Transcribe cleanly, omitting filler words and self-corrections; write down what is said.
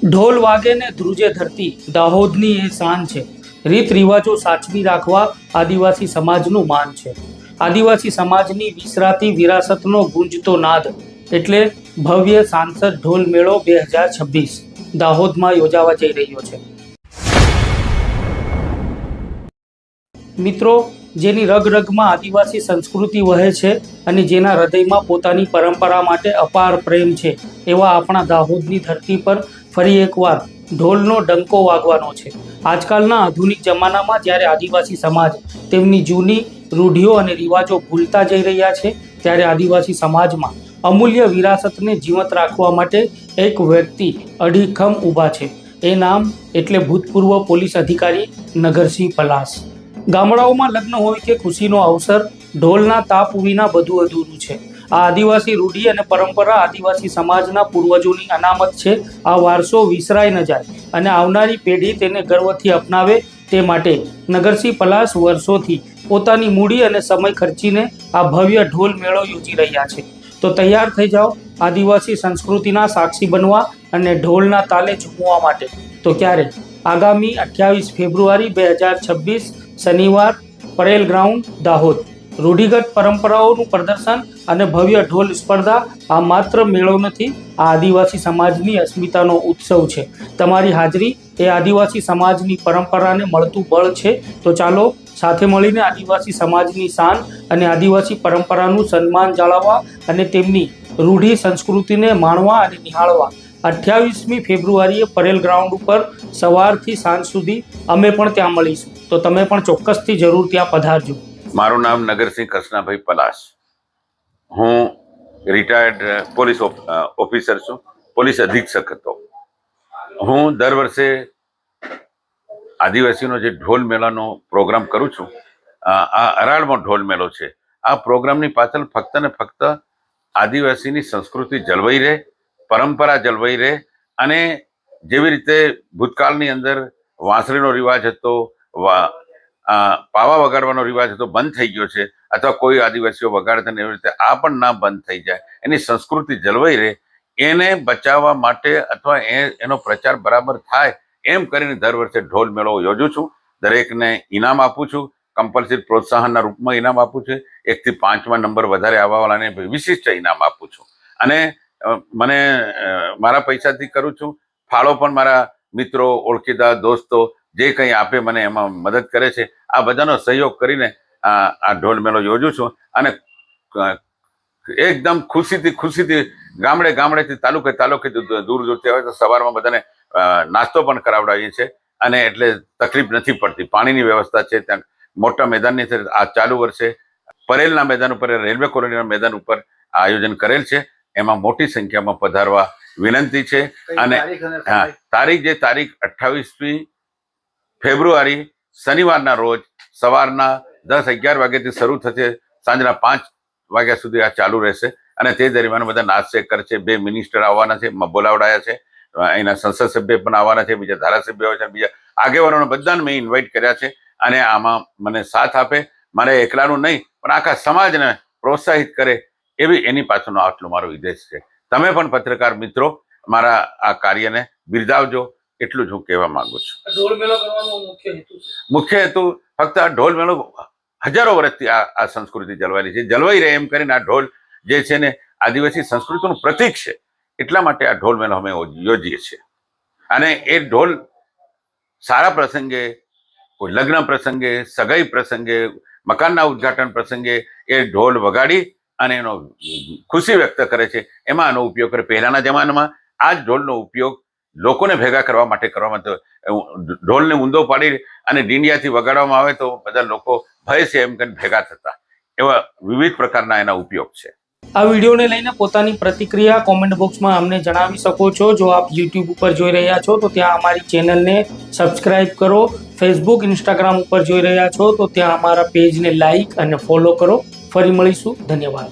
ઢોલ વાગે ને ધ્રુજે ધરતી, દાહોદની એ શાન છે. રીત રિવાજો સાચવી રાખવા આદિવાસી સમાજનું માન છે. આદિવાસી સમાજની વિસરાતી વિરાસતનો ગુંજતો નાદ એટલે ભવ્ય સાંસદ ઢોલ મેળો 2026 દાહોદમાં યોજાવા જઈ રહ્યો છે. મિત્રો, જેની રગરગમાં આદિવાસી સંસ્કૃતિ વહે છે અને જેના હૃદયમાં પોતાની પરંપરા માટે અપાર પ્રેમ છે, એવા આપણા દાહોદની ધરતી પર ફરી એકવાર ઢોલનો ડંકો વાગવાનો છે. આજકાલના આધુનિક જમાનામાં જ્યારે આદિવાસી સમાજ તેમની જૂની રૂઢિઓ અને રિવાજો ભૂલતા જઈ રહ્યા છે, ત્યારે આદિવાસી સમાજમાં અમૂલ્ય વિરાસતને જીવંત રાખવા માટે એક વ્યક્તિ અડીખમ ઊભા છે. એ નામ એટલે ભૂતપૂર્વ પોલીસ અધિકારી નગરસિંહ પલાસ. ગામડાઓમાં લગ્ન હોય કે ખુશીનો અવસર, ઢોલના તાપ વિના બધું અધૂરું છે. આ આદિવાસી રૂઢિ અને પરંપરા આદિવાસી સમાજના પૂર્વજોની અનામત છે. આ વારસો વિસરાઈ ન જાય અને આવનારી પેઢી તેને ગર્વથી અપનાવે તે માટે નગરસિંહ પલાસ વર્ષોથી પોતાની મૂડી અને સમય ખર્ચીને આ ભવ્ય ઢોલ મેળો યોજી રહ્યા છે. તો તૈયાર થઈ જાઓ આદિવાસી સંસ્કૃતિના સાક્ષી બનવા અને ઢોલના તાલે ઝૂમવા માટે. તો ક્યારે? આગામી 28 ફેબ્રુઆરી 2026 શનિવાર, પરેલ ગ્રાઉન્ડ, દાહોદ. રૂઢિગત પરંપરાઓનું પ્રદર્શન અને ભવ્ય ઢોલ સ્પર્ધા. આ માત્ર મેળો નથી, આ આદિવાસી સમાજની અસ્મિતાનો ઉત્સવ છે. તમારી હાજરી એ આદિવાસી સમાજની પરંપરાને મળતું બળ છે. તો ચાલો સાથે મળીને આદિવાસી સમાજની શાન અને આદિવાસી પરંપરાનું સન્માન જાળવવા અને તેમની રૂઢિ સંસ્કૃતિને માણવા અને નિહાળવા 28મી ફેબ્રુઆરીએ પરેલ ગ્રાઉન્ડ ઉપર સવારથી સાંજ સુધી અમે પણ ત્યાં મળીશું. તો તમે પણ ચોક્કસથી જરૂર ત્યાં પધારજો. મારું નામ નગરસિંહ કૃષ્ણભાઈ પલાસ. હું રિટાયર્ડ પોલીસ ઓફિસર છું, પોલીસ અધિક્ષક હતો. હું દર વર્ષે આદિવાસીનો જે ઢોલ મેળાનો પ્રોગ્રામ કરું છું, આ અરાળમાં ઢોલ મેળો છે. આ પ્રોગ્રામની પાછળ ફક્ત ને ફક્ત આદિવાસીની સંસ્કૃતિ જળવાઈ રહે, પરંપરા જળવાઈ રહે અને જેવી રીતે ભૂતકાળની અંદર વાંસળીનો રિવાજ હતો, પાવા વગાડવાનો રિવાજ હતો, બંધ થઈ ગયો છે, અથવા કોઈ આદિવાસીઓ વગાડતા ને, એવી રીતે આ પણ ના બંધ થઈ જાય, એની સંસ્કૃતિ જળવાઈ રહે, એને બચાવવા માટે અથવા એનો પ્રચાર બરાબર થાય એમ કરીને દર વર્ષે ઢોલ મેળો યોજું છું. દરેકને ઇનામ આપું છું, કમ્પલસરી પ્રોત્સાહનના રૂપમાં ઇનામ આપું છું. 1 થી 5મા નંબર વધારે આવવાવાળાને વિશિષ્ટ ઇનામ આપું છું. અને મને મારા પૈસાથી કરું છું. ફાળો પણ મારા મિત્રો, ઓળખીતા, દોસ્તો જે કંઈ આપે મને એમાં મદદ કરે છે. આ બધાનો સહયોગ કરીને આ ઢોલ મેળો યોજું છું. અને એકદમ ખુશીથી ગામડેથી તાલુકેથી દૂર દૂરથી આવે તો સવારમાં બધાને નાસ્તો પણ કરાવડાવીએ છીએ. અને એટલે તકલીફ નથી પડતી. પાણીની વ્યવસ્થા છે ત્યાં. મોટા મેદાનની આ ચાલુ વર્ષે પરેલના મેદાન ઉપર, રેલવે કોલોનીના મેદાન ઉપર આયોજન કરેલ છે. એમાં મોટી સંખ્યામાં પધારવા વિનંતી છે. અને તારીખ 28મી ફેબ્રુઆરી શનિવારના રોજ સવારના 10-11 વાગ્યાથી શરૂ થશે, સાંજના 5 વાગ્યા સુધી આ ચાલુ રહેશે. અને તે દરમિયાન બધા નાચશે કરશે. 2 મિનિસ્ટર આવવાના છે, બોલાવડાયા છે. અહીંના સંસદ સભ્ય પણ આવવાના છે, બીજા ધારાસભ્યો છે, બીજા આગેવાનોને બધાને મેં ઇન્વાઇટ કર્યા છે. અને આમાં મને સાથ આપે, મારે એકલાનું નહીં પણ આખા સમાજને પ્રોત્સાહિત કરે, એની પાછળનો આટલો મારો ઉદ્દેશ છે. તમે પણ પત્રકાર મિત્રો મારા આ કાર્યને બિરદાવજો, એટલું જ હું કહેવા માંગુ છું. ઢોલ મેળો કરવાનો મુખ્ય હેતુ ફક્ત આ ઢોલ મેળો હજારો વર્ષથી આ સંસ્કૃતિ જળવાયેલી છે, જળવાઈ રહે એમ કરીને આ ઢોલ જે છે ને આદિવાસી સંસ્કૃતિનું પ્રતીક છે. એટલા માટે આ ઢોલ મેળો અમે યોજીએ છીએ. અને એ ઢોલ સારા પ્રસંગે, કોઈ લગ્ન પ્રસંગે, સગાઈ પ્રસંગે, મકાનના ઉદ્ઘાટન પ્રસંગે એ ઢોલ વગાડી અને એનો ખુશી વ્યક્ત કરે છે. એમાં આનો ઉપયોગ કરે. પહેલાના જમાનામાં આ જ ઢોલનો ઉપયોગ લોકોને ભેગા કરવા માટે કરવામાં આવતો. ઢોલને ઊંધો પાડી અને ડીંડિયાથી વગાડવામાં આવે તો બધા લોકો ભય છે એમ કરીને ભેગા થતા. એવા વિવિધ પ્રકારના એના ઉપયોગ છે. આ વિડીયોને લઈને પોતાની પ્રતિક્રિયા કોમેન્ટ બોક્સમાં અમને જણાવી શકો છો. જો આપ યુટ્યુબ ઉપર જોઈ રહ્યા છો તો ત્યાં અમારી ચેનલને સબસ્ક્રાઇબ કરો. ફેસબુક, ઇન્સ્ટાગ્રામ ઉપર જોઈ રહ્યા છો તો ત્યાં અમારા પેજને લાઈક અને ફોલો કરો. ફરી મળીશું. ધન્યવાદ.